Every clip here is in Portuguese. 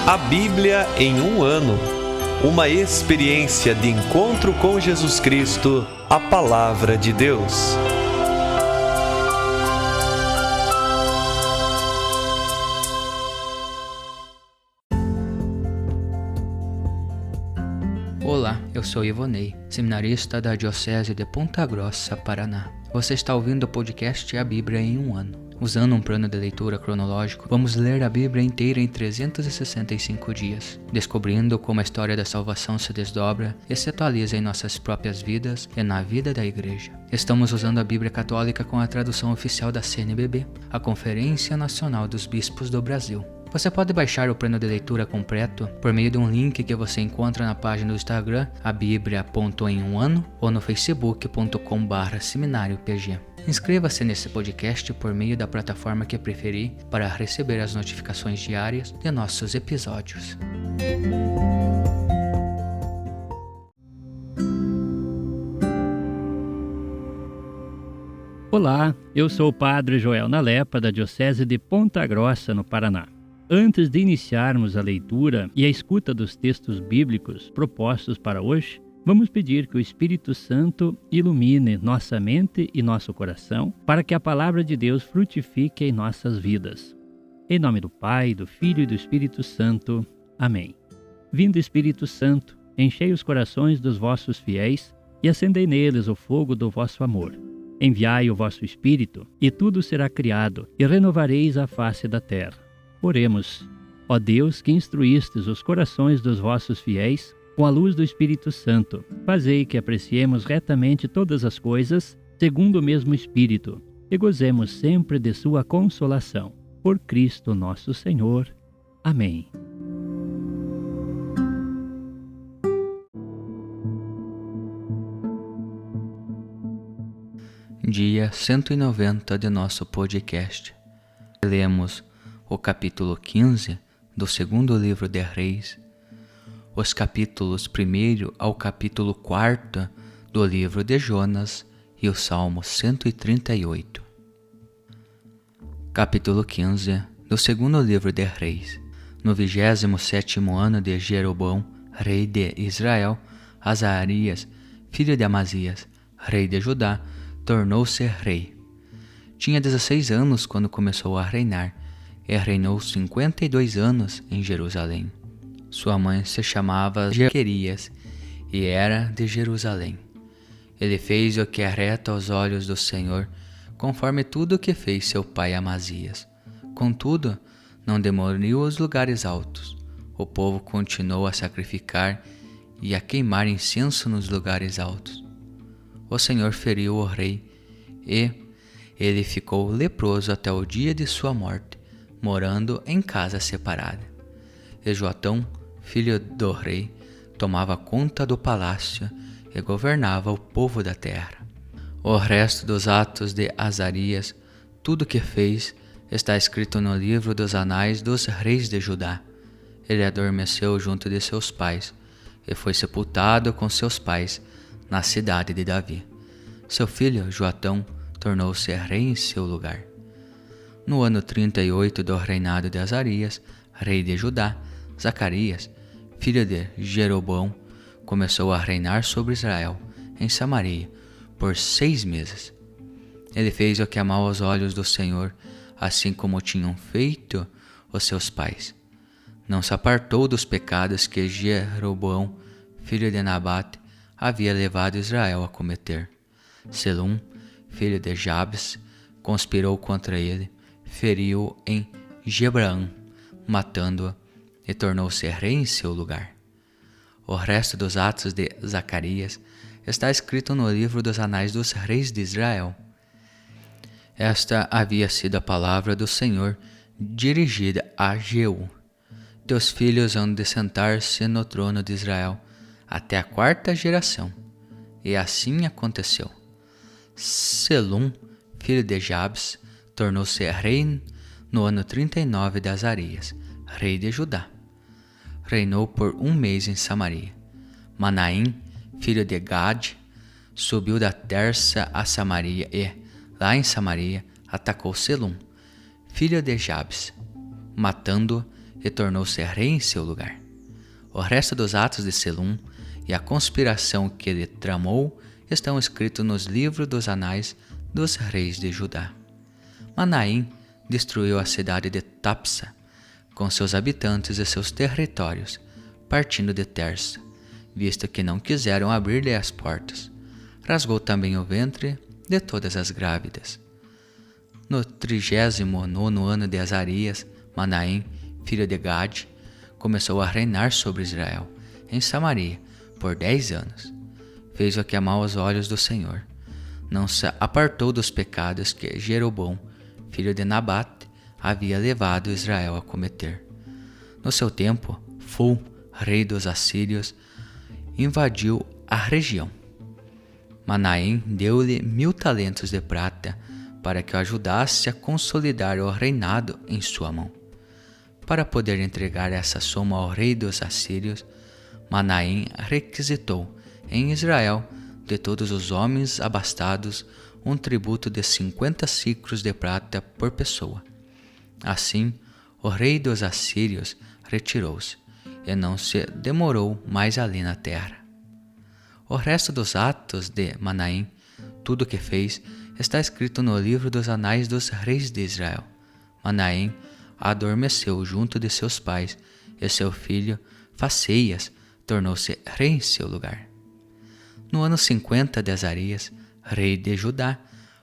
A Bíblia em um ano. Uma experiência de encontro com Jesus Cristo, a Palavra de Deus. Olá, eu sou Ivonei, seminarista da Diocese de Ponta Grossa, Paraná. Você está ouvindo o podcast A Bíblia em um ano. Usando um plano de leitura cronológico, vamos ler a Bíblia inteira em 365 dias, descobrindo como a história da salvação se desdobra e se atualiza em nossas próprias vidas e na vida da Igreja. Estamos usando a Bíblia Católica com a tradução oficial da CNBB, a Conferência Nacional dos Bispos do Brasil. Você pode baixar o plano de leitura completo por meio de um link que você encontra na página do Instagram, abiblia.emuano, ou no facebook.com/seminariopg. Inscreva-se nesse podcast por meio da plataforma que preferir para receber as notificações diárias de nossos episódios. Olá, eu sou o Padre Joel Nalepa, da Diocese de Ponta Grossa, no Paraná. Antes de iniciarmos a leitura e a escuta dos textos bíblicos propostos para hoje, vamos pedir que o Espírito Santo ilumine nossa mente e nosso coração para que a palavra de Deus frutifique em nossas vidas. Em nome do Pai, do Filho e do Espírito Santo. Amém. Vindo Espírito Santo, enchei os corações dos vossos fiéis e acendei neles o fogo do vosso amor. Enviai o vosso Espírito, e tudo será criado, e renovareis a face da terra. Oremos. Ó Deus, que instruístes os corações dos vossos fiéis com a luz do Espírito Santo, fazei que apreciemos retamente todas as coisas, segundo o mesmo Espírito, e gozemos sempre de sua consolação. Por Cristo nosso Senhor. Amém. Dia 190 de nosso podcast. Lemos o capítulo 15 do segundo livro de Reis, os capítulos 1 ao capítulo 4 do livro de Jonas e o Salmo 138. Capítulo 15 do segundo livro de Reis. No 27º ano de Jeroboão, rei de Israel, Azarias, filho de Amazias, rei de Judá, tornou-se rei. Tinha 16 anos quando começou a reinar, e reinou 52 anos em Jerusalém. Sua mãe se chamava Jequerias e era de Jerusalém. Ele fez o que é reto aos olhos do Senhor, conforme tudo o que fez seu pai Amazias. Contudo, não demoliu os lugares altos. O povo continuou a sacrificar e a queimar incenso nos lugares altos. O Senhor feriu o rei e ele ficou leproso até o dia de sua morte, morando em casa separada. E Joatão, filho do rei, tomava conta do palácio e governava o povo da terra. O resto dos atos de Azarias, tudo o que fez, está escrito no livro dos anais dos reis de Judá. Ele adormeceu junto de seus pais e foi sepultado com seus pais na cidade de Davi. Seu filho Joatão tornou-se rei em seu lugar. No ano 38 do reinado de Azarias, rei de Judá, Zacarias, filho de Jeroboão, começou a reinar sobre Israel, em Samaria, por 6 meses. Ele fez o que amava aos olhos do Senhor, assim como tinham feito os seus pais. Não se apartou dos pecados que Jeroboão, filho de Nabate, havia levado Israel a cometer. Selum, filho de Jabes, conspirou contra ele, feriu-o em Gebraão, matando-o, e tornou-se rei em seu lugar. O resto dos atos de Zacarias está escrito no livro dos anais dos reis de Israel. Esta havia sido a palavra do Senhor dirigida a Jeú. Teus filhos hão de sentar-se no trono de Israel até a 4ª geração. E assim aconteceu. Selum, filho de Jabes, tornou-se rei no ano 39 de Azarias, rei de Judá. Reinou por 1 mês em Samaria. Manaim, filho de Gade, subiu da Terça a Samaria e, lá em Samaria, atacou Selum, filho de Jabes, matando-o e tornou-se rei em seu lugar. O resto dos atos de Selum e a conspiração que ele tramou estão escritos nos livros dos anais dos reis de Judá. Manaém destruiu a cidade de Tapsa, com seus habitantes e seus territórios, partindo de Tersa, visto que não quiseram abrir-lhe as portas. Rasgou também o ventre de todas as grávidas. No 39º ano de Azarias, Manaém, filho de Gade, começou a reinar sobre Israel, em Samaria, por 10 anos. Fez o que amava aos olhos do Senhor. Não se apartou dos pecados que Jeroboão, filho de Nabate, havia levado Israel a cometer. No seu tempo, Fu, rei dos assírios, invadiu a região. Manaém deu-lhe 1000 talentos de prata para que o ajudasse a consolidar o reinado em sua mão. Para poder entregar essa soma ao rei dos assírios, Manaém requisitou em Israel de todos os homens abastados um tributo de 50 siclos de prata por pessoa. Assim, o rei dos assírios retirou-se e não se demorou mais ali na terra. O resto dos atos de Manaém, tudo o que fez, está escrito no livro dos anais dos reis de Israel. Manaém adormeceu junto de seus pais e seu filho, Faceias, tornou-se rei em seu lugar. No ano 50 de Azarias, rei de Judá,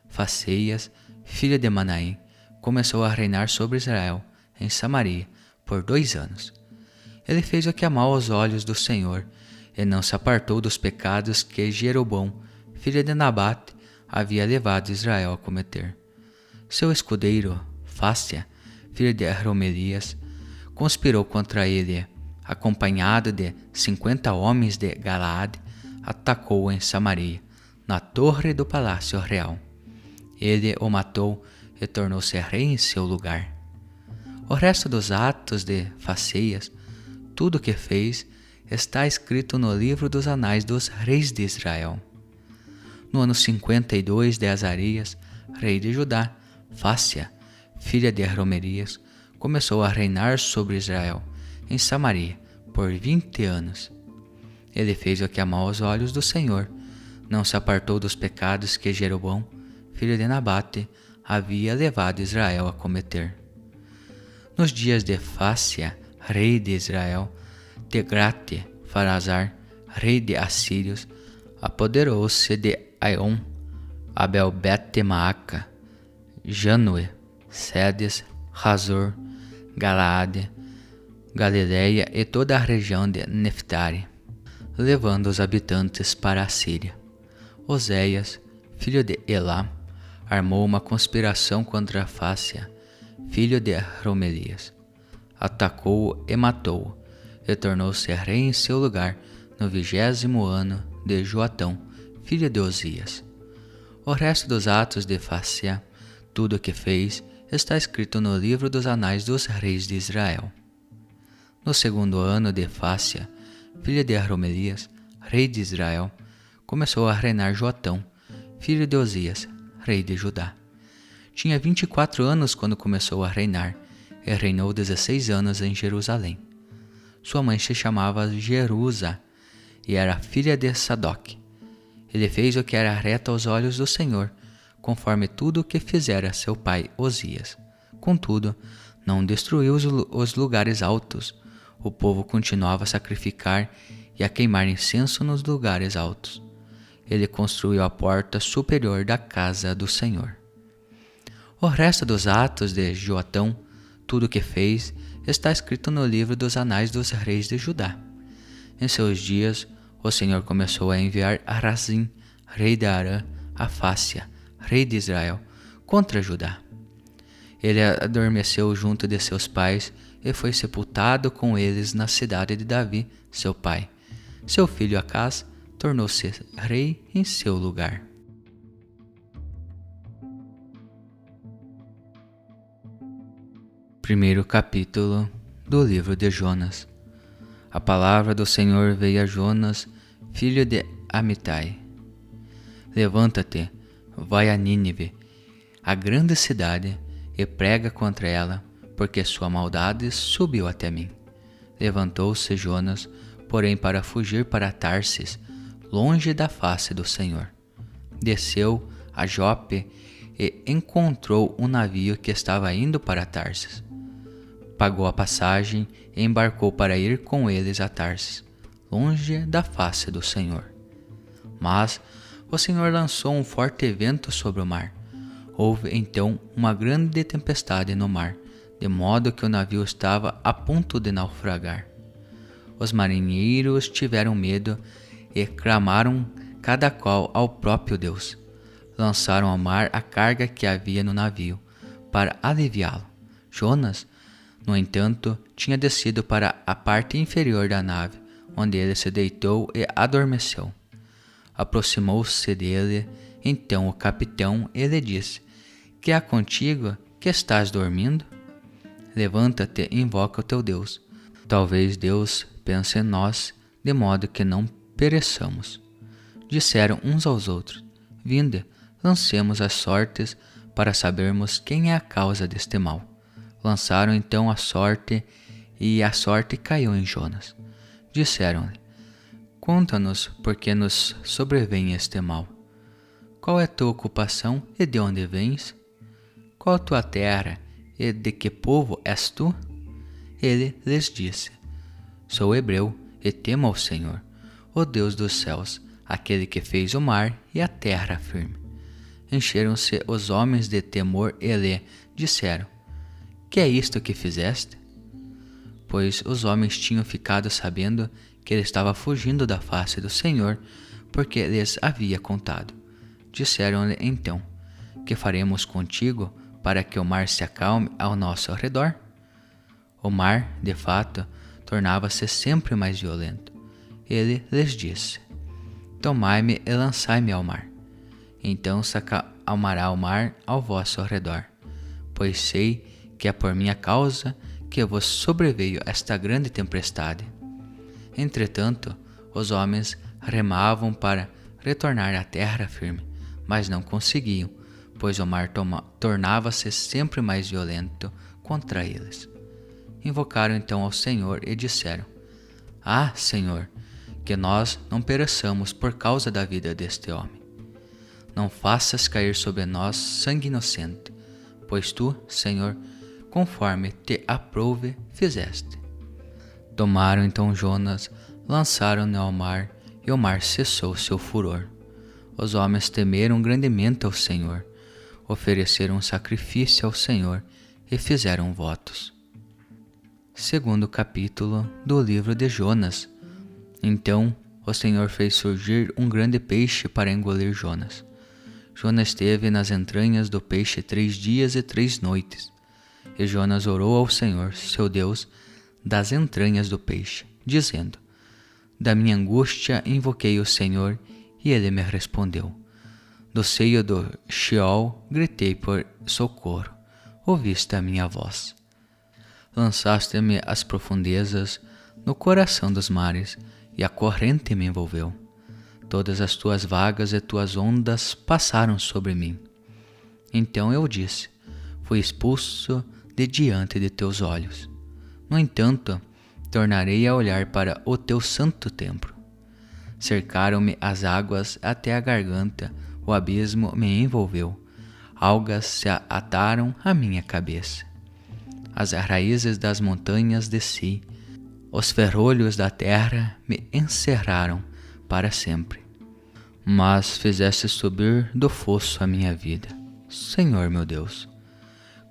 Faceias, filho de Manaém, começou a reinar sobre Israel, em Samaria, por 2 anos. Ele fez o que amava aos olhos do Senhor, e não se apartou dos pecados que Jeroboão, filho de Nabate, havia levado Israel a cometer. Seu escudeiro, Fácia, filho de Romelias, conspirou contra ele, acompanhado de 50 homens de Galaade, atacou-o em Samaria, na torre do palácio real. Ele o matou e tornou-se rei em seu lugar. O resto dos atos de Faceias, tudo o que fez, está escrito no livro dos anais dos reis de Israel. No ano 52 de Azarias, rei de Judá, Fácia, filha de Romelias, começou a reinar sobre Israel, em Samaria, por 20 anos. Ele fez o que amava aos olhos do Senhor, não se apartou dos pecados que Jeroboão, filho de Nabate, havia levado Israel a cometer. Nos dias de Fácia, rei de Israel, Tegrate Farasar, rei de Assírios, apoderou-se de Aion, Abel-Bet-Maaca, Janue, Sedes, Razor, Galaade, Galileia e toda a região de Neftari, levando os habitantes para a Síria. Oséias, filho de Elá, armou uma conspiração contra Fácia, filho de Romelias. Atacou-o e matou-o, e tornou-se rei em seu lugar no 20º ano de Joatão, filho de Osias. O resto dos atos de Fácia, tudo o que fez, está escrito no livro dos anais dos reis de Israel. No 2º ano de Fácia, filho de Romelias, rei de Israel, começou a reinar Joatão, filho de Osias, rei de Judá. Tinha 24 anos quando começou a reinar, e reinou 16 anos em Jerusalém. Sua mãe se chamava Jerusa, e era filha de Sadoc. Ele fez o que era reto aos olhos do Senhor, conforme tudo o que fizera seu pai Osias. Contudo, não destruiu os lugares altos. O povo continuava a sacrificar e a queimar incenso nos lugares altos. Ele construiu a porta superior da casa do Senhor. O resto dos atos de Joatão, tudo o que fez, está escrito no livro dos anais dos reis de Judá. Em seus dias, o Senhor começou a enviar a Razim, rei de Arã, a Fácia, rei de Israel, contra Judá. Ele adormeceu junto de seus pais e foi sepultado com eles na cidade de Davi, seu pai. Seu filho Acás tornou-se rei em seu lugar. Primeiro capítulo do livro de Jonas. A palavra do Senhor veio a Jonas, filho de Amitai. Levanta-te, vai a Nínive, a grande cidade, e prega contra ela, porque sua maldade subiu até mim. Levantou-se Jonas, porém, para fugir para Tarsis, longe da face do Senhor. Desceu a Jope e encontrou um navio que estava indo para Tarsis. Pagou a passagem e embarcou para ir com eles a Tarsis, longe da face do Senhor. Mas o Senhor lançou um forte vento sobre o mar. Houve então uma grande tempestade no mar, de modo que o navio estava a ponto de naufragar. Os marinheiros tiveram medo e clamaram cada qual ao próprio Deus. Lançaram ao mar a carga que havia no navio, para aliviá-lo. Jonas, no entanto, tinha descido para a parte inferior da nave, onde ele se deitou e adormeceu. Aproximou-se dele então o capitão e lhe disse: Que há contigo, que estás dormindo? Levanta-te e invoca o teu Deus. Talvez Deus pense em nós, de modo que não pereçamos. Disseram uns aos outros: Vinde, lancemos as sortes, para sabermos quem é a causa deste mal. Lançaram então a sorte, e a sorte caiu em Jonas. Disseram-lhe: Conta-nos por que nos sobrevém este mal. Qual é tua ocupação e de onde vens? Qual a tua terra e de que povo és tu? Ele lhes disse: Sou hebreu e temo ao Senhor, o Deus dos céus, aquele que fez o mar e a terra firme. Encheram-se os homens de temor e lhe disseram: Que é isto que fizeste? Pois os homens tinham ficado sabendo que ele estava fugindo da face do Senhor, porque lhes havia contado. Disseram-lhe então: Que faremos contigo para que o mar se acalme ao nosso redor? O mar, de fato, tornava-se sempre mais violento. Ele lhes disse: Tomai-me e lançai-me ao mar. Então se acalmará o mar ao vosso redor, pois sei que é por minha causa que vos sobreveio esta grande tempestade. Entretanto, os homens remavam para retornar à terra firme, mas não conseguiam, pois o mar tornava-se sempre mais violento contra eles. Invocaram então ao Senhor e disseram: Ah, Senhor, que nós não pereçamos por causa da vida deste homem. Não faças cair sobre nós sangue inocente, pois tu, Senhor, conforme te aprouve, fizeste. Tomaram então Jonas, lançaram-no ao mar, e o mar cessou seu furor. Os homens temeram grandemente ao Senhor, ofereceram um sacrifício ao Senhor e fizeram votos. Segundo capítulo do livro de Jonas. Então o Senhor fez surgir um grande peixe para engolir Jonas. Jonas esteve nas entranhas do peixe 3 dias e 3 noites. E Jonas orou ao Senhor, seu Deus, das entranhas do peixe, dizendo: Da minha angústia invoquei o Senhor, e ele me respondeu. Do seio do Sheol gritei por socorro, ouviste a minha voz. Lançaste-me às profundezas, no coração dos mares, e a corrente me envolveu. Todas as tuas vagas e tuas ondas passaram sobre mim. Então eu disse: Fui expulso de diante de teus olhos. No entanto, tornarei a olhar para o teu santo templo. Cercaram-me as águas até a garganta, o abismo me envolveu, algas se ataram à minha cabeça. As raízes das montanhas desci, os ferrolhos da terra me encerraram para sempre. Mas fizeste subir do fosso a minha vida, Senhor meu Deus.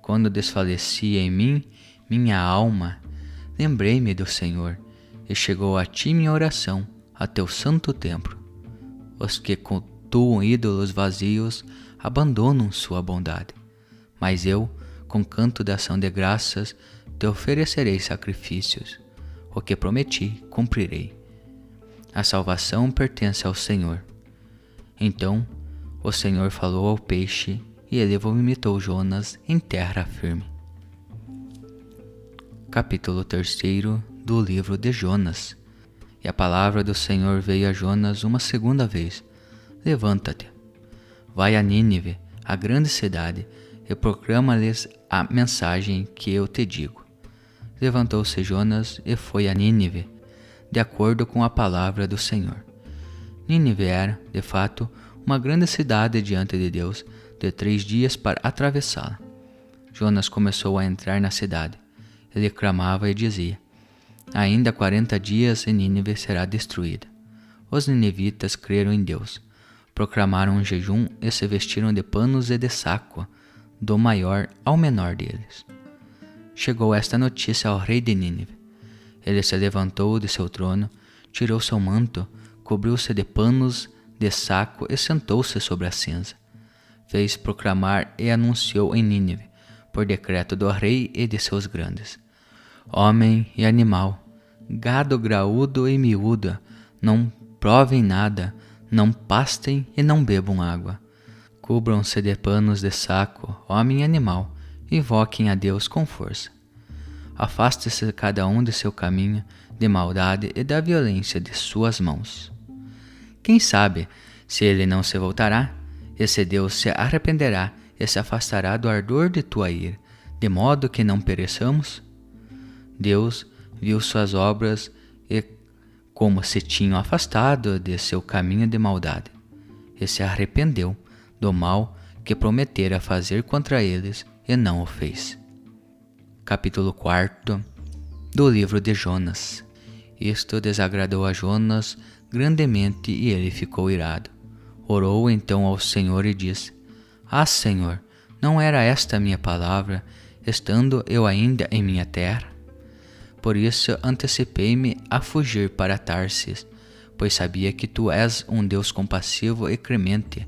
Quando desfalecia em mim minha alma, lembrei-me do Senhor, e chegou a ti minha oração, a teu santo templo. Os que cultuam ídolos vazios abandonam sua bondade, mas eu, com canto de ação de graças, te oferecerei sacrifícios. O que prometi, cumprirei. A salvação pertence ao Senhor. Então o Senhor falou ao peixe, e ele vomitou Jonas em terra firme. Capítulo 3 do livro de Jonas. E a palavra do Senhor veio a Jonas uma segunda vez: Levanta-te, vai a Nínive, a grande cidade, e proclama-lhes a mensagem que eu te digo. Levantou-se Jonas e foi a Nínive, de acordo com a palavra do Senhor. Nínive era, de fato, uma grande cidade diante de Deus, de 3 dias para atravessá-la. Jonas começou a entrar na cidade. Ele clamava e dizia: ainda 40 dias e Nínive será destruída. Os ninivitas creram em Deus, proclamaram um jejum e se vestiram de panos e de saco, do maior ao menor deles. Chegou esta notícia ao rei de Nínive. Ele se levantou de seu trono, tirou seu manto, cobriu-se de panos de saco e sentou-se sobre a cinza. Fez proclamar e anunciou em Nínive, por decreto do rei e de seus grandes: homem e animal, gado graúdo e miúdo, não provem nada, não pastem e não bebam água. Cubram-se de panos de saco, homem e animal, e invoquem a Deus com força. Afaste-se cada um de seu caminho de maldade e da violência de suas mãos. Quem sabe se ele não se voltará, e se Deus se arrependerá e se afastará do ardor de tua ira, de modo que não pereçamos? Deus viu suas obras e como se tinham afastado de seu caminho de maldade, e se arrependeu do mal que prometera fazer contra eles e não o fez. Capítulo 4 do livro de Jonas. Isto desagradou a Jonas grandemente e ele ficou irado. Orou então ao Senhor e disse: ah, Senhor, não era esta a minha palavra, estando eu ainda em minha terra? Por isso antecipei-me a fugir para Tarsis, pois sabia que tu és um Deus compassivo e clemente,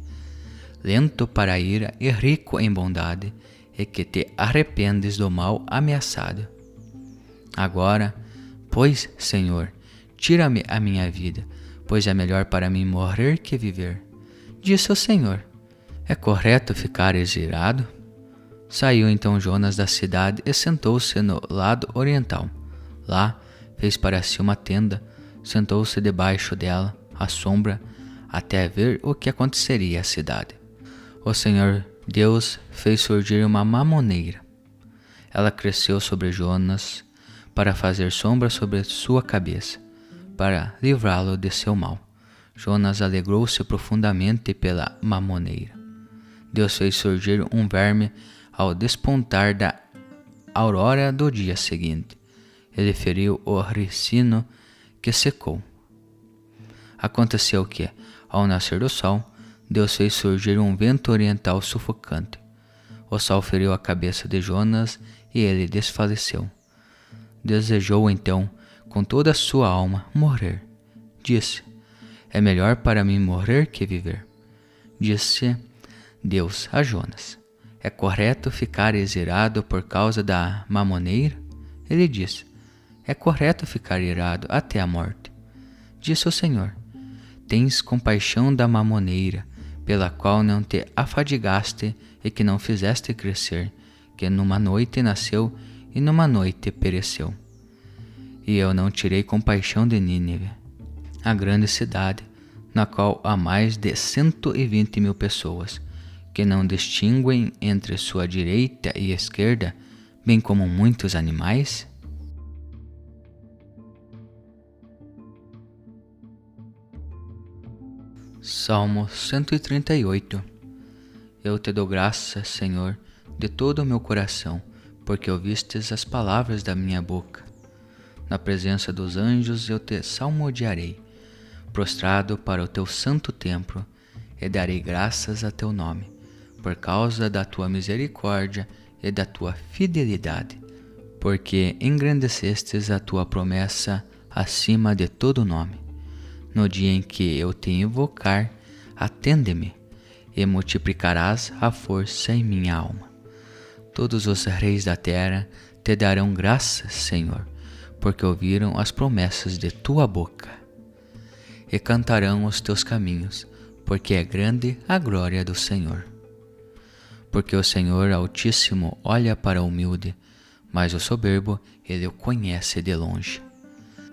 lento para a ira e rico em bondade, e que te arrependes do mal ameaçado. Agora, pois, Senhor, tira-me a minha vida, pois é melhor para mim morrer que viver. Disse o Senhor: é correto ficares irado? Saiu então Jonas da cidade e sentou-se no lado oriental. Lá fez para si uma tenda, sentou-se debaixo dela, à sombra, até ver o que aconteceria à cidade. O Senhor Deus fez surgir uma mamoneira. Ela cresceu sobre Jonas para fazer sombra sobre sua cabeça, para livrá-lo de seu mal. Jonas alegrou-se profundamente pela mamoneira. Deus fez surgir um verme ao despontar da aurora do dia seguinte. Ele feriu o ricino que secou. Aconteceu que, ao nascer do sol, Deus fez surgir um vento oriental sufocante. O sol feriu a cabeça de Jonas e ele desfaleceu. Desejou então, com toda a sua alma, morrer. Disse: é melhor para mim morrer que viver. Disse Deus a Jonas: é correto ficar irado por causa da mamoneira? Ele disse: é correto ficar irado até a morte. Disse o Senhor: tens compaixão da mamoneira, pela qual não te afadigaste e que não fizeste crescer, que numa noite nasceu e numa noite pereceu. E eu não tirei compaixão de Nínive, a grande cidade, na qual há mais de 120.000 pessoas, que não distinguem entre sua direita e esquerda, bem como muitos animais? Salmo 138. Eu te dou graças, Senhor, de todo o meu coração, porque ouvistes as palavras da minha boca. Na presença dos anjos eu te salmodiarei, prostrado para o teu santo templo, e darei graças a teu nome, por causa da tua misericórdia e da tua fidelidade, porque engrandecestes a tua promessa acima de todo nome. No dia em que eu te invocar, atende-me, e multiplicarás a força em minha alma. Todos os reis da terra te darão graças, Senhor, porque ouviram as promessas de tua boca. E cantarão os teus caminhos, porque é grande a glória do Senhor. Porque o Senhor Altíssimo olha para o humilde, mas o soberbo ele o conhece de longe.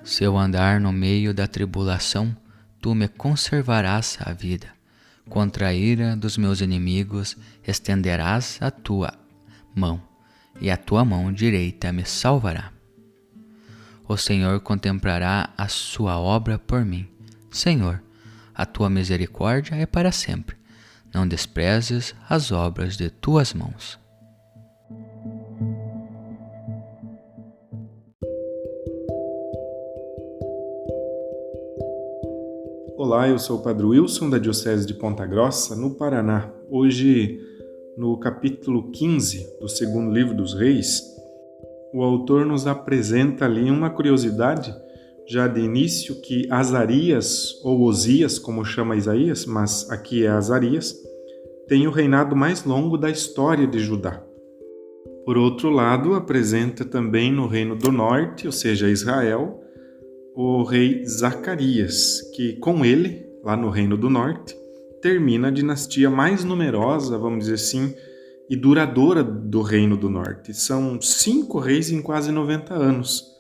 Se eu andar no meio da tribulação, tu me conservarás a vida. Contra a ira dos meus inimigos estenderás a tua mão, e a tua mão direita me salvará. O Senhor contemplará a sua obra por mim. Senhor, a tua misericórdia é para sempre. Não desprezes as obras de tuas mãos. Olá, eu sou o Padre Wilson, da Diocese de Ponta Grossa, no Paraná. Hoje, no capítulo 15 do segundo livro dos Reis, o autor nos apresenta ali uma curiosidade, já de início, que Azarias, ou Osias, como chama Isaías, mas aqui é Azarias, tem o reinado mais longo da história de Judá. Por outro lado, apresenta também no reino do norte, ou seja, Israel, o rei Zacarias, que com ele, lá no reino do norte, termina a dinastia mais numerosa, vamos dizer assim, e duradoura do reino do norte. São 5 reis em quase 90 anos.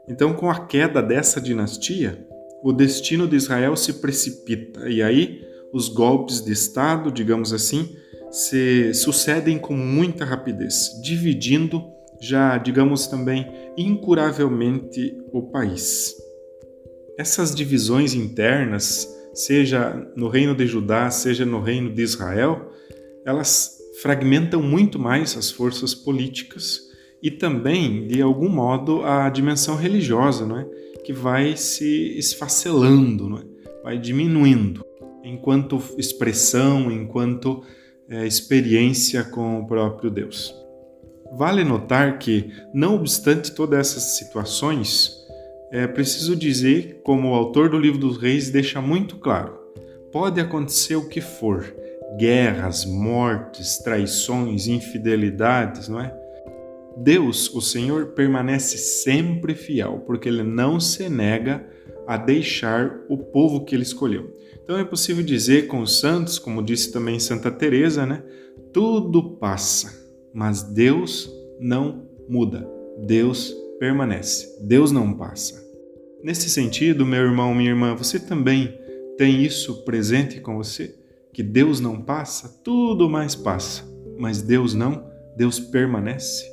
Então, com a queda dessa dinastia, o destino de Israel se precipita. E aí, os golpes de Estado, digamos assim, se sucedem com muita rapidez, dividindo já, digamos também, incuravelmente o país. Essas divisões internas, seja no reino de Judá, seja no reino de Israel, elas fragmentam muito mais as forças políticas e também, de algum modo, a dimensão religiosa, não é? Que vai se esfacelando, não é? Vai diminuindo, enquanto expressão, enquanto experiência com o próprio Deus. Vale notar que, não obstante todas essas situações, é preciso dizer, como o autor do Livro dos Reis deixa muito claro, pode acontecer o que for, guerras, mortes, traições, infidelidades, não é? Deus, o Senhor, permanece sempre fiel, porque Ele não se nega a deixar o povo que Ele escolheu. Então é possível dizer com os santos, como disse também Santa Teresa, né? Tudo passa, mas Deus não muda, Deus permanece, Deus não passa. Nesse sentido, meu irmão, minha irmã, você também tem isso presente com você? Que Deus não passa, tudo mais passa, mas Deus não, Deus permanece.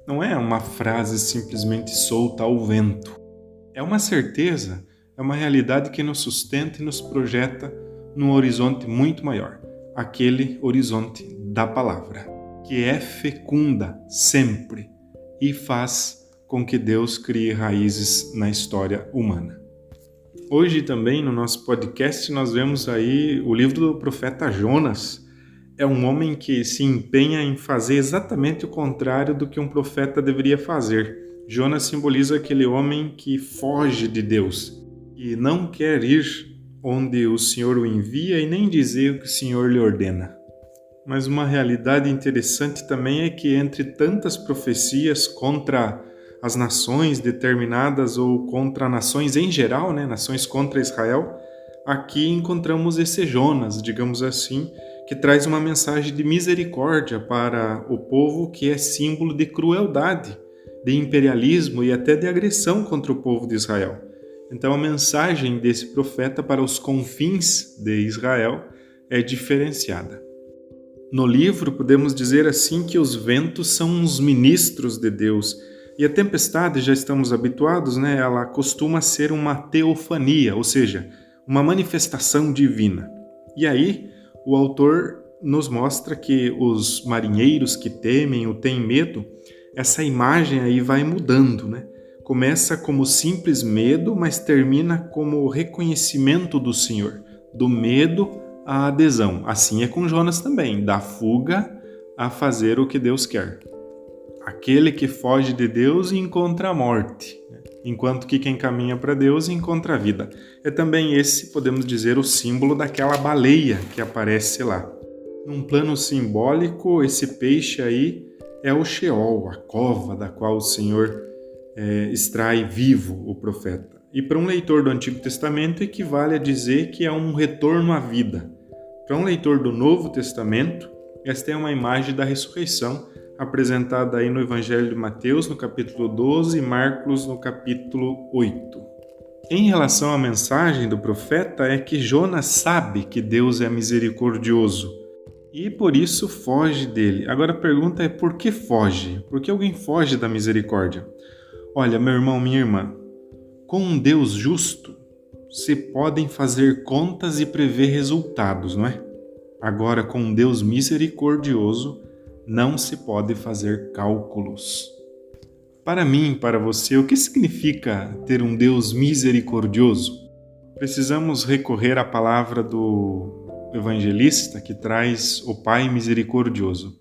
Não é uma frase simplesmente solta ao vento. É uma certeza, é uma realidade que nos sustenta e nos projeta num horizonte muito maior, aquele horizonte da palavra, que é fecunda sempre e faz com que Deus crie raízes na história humana. Hoje também no nosso podcast nós vemos aí o livro do profeta Jonas. É um homem que se empenha em fazer exatamente o contrário do que um profeta deveria fazer. Jonas simboliza aquele homem que foge de Deus e não quer ir onde o Senhor o envia e nem dizer o que o Senhor lhe ordena. Mas uma realidade interessante também é que entre tantas profecias contra as nações determinadas ou contra nações em geral, né, nações contra Israel, aqui encontramos esse Jonas, digamos assim, que traz uma mensagem de misericórdia para o povo que é símbolo de crueldade, de imperialismo e até de agressão contra o povo de Israel. Então a mensagem desse profeta para os confins de Israel é diferenciada. No livro podemos dizer assim que os ventos são os ministros de Deus. E a tempestade, já estamos habituados, né? Ela costuma ser uma teofania, ou seja, uma manifestação divina. E aí, o autor nos mostra que os marinheiros que temem ou têm medo, essa imagem aí vai mudando, né? Começa como simples medo, mas termina como reconhecimento do Senhor, do medo à adesão. Assim é com Jonas também, da fuga a fazer o que Deus quer. Aquele que foge de Deus encontra a morte, enquanto que quem caminha para Deus encontra a vida. É também esse, podemos dizer, o símbolo daquela baleia que aparece lá. Num plano simbólico, esse peixe aí é o Sheol, a cova da qual o Senhor extrai vivo o profeta. E para um leitor do Antigo Testamento equivale a dizer que é um retorno à vida. Para um leitor do Novo Testamento, esta é uma imagem da ressurreição, apresentada aí no Evangelho de Mateus, no capítulo 12, e Marcos, no capítulo 8. Em relação à mensagem do profeta, é que Jonas sabe que Deus é misericordioso e por isso foge dele. Agora a pergunta é: por que foge? Por que alguém foge da misericórdia? Olha, meu irmão, minha irmã, com um Deus justo, se podem fazer contas e prever resultados, não é? Agora, com um Deus misericordioso, não se pode fazer cálculos. Para mim, para você, o que significa ter um Deus misericordioso? Precisamos recorrer à palavra do evangelista que traz o Pai misericordioso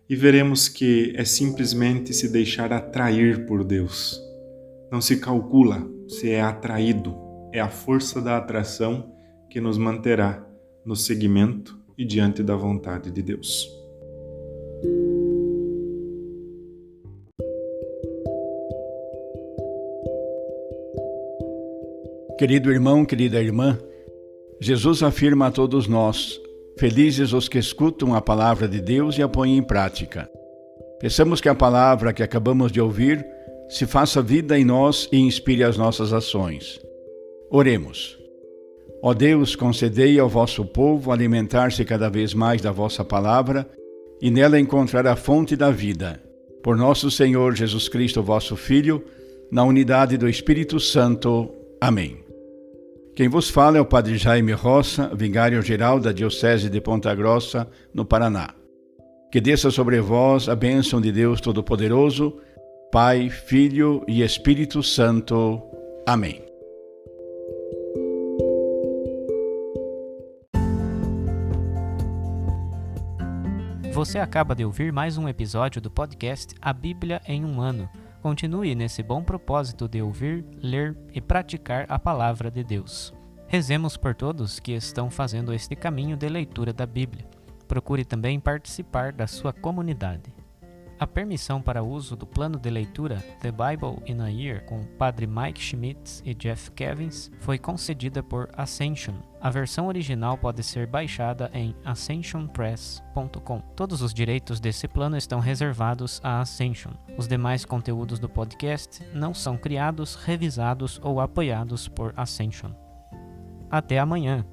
e veremos que é simplesmente se deixar atrair por Deus. Não se calcula, se é atraído. É a força da atração que nos manterá no seguimento e diante da vontade de Deus. Querido irmão, querida irmã, Jesus afirma a todos nós: felizes os que escutam a palavra de Deus e a põem em prática. Peçamos que a palavra que acabamos de ouvir se faça vida em nós e inspire as nossas ações. Oremos. Ó Deus, concedei ao vosso povo alimentar-se cada vez mais da vossa palavra e nela encontrar a fonte da vida. Por nosso Senhor Jesus Cristo, vosso Filho, na unidade do Espírito Santo. Amém. Quem vos fala é o Padre Jaime Roça, vigário-geral da Diocese de Ponta Grossa, no Paraná. Que desça sobre vós a bênção de Deus Todo-Poderoso, Pai, Filho e Espírito Santo. Amém. Você acaba de ouvir mais um episódio do podcast A Bíblia em um Ano. Continue nesse bom propósito de ouvir, ler e praticar a Palavra de Deus. Rezemos por todos que estão fazendo este caminho de leitura da Bíblia. Procure também participar da sua comunidade. A permissão para uso do plano de leitura The Bible in a Year com o Padre Mike Schmitz e Jeff Kevins foi concedida por Ascension. A versão original pode ser baixada em ascensionpress.com. Todos os direitos desse plano estão reservados à Ascension. Os demais conteúdos do podcast não são criados, revisados ou apoiados por Ascension. Até amanhã!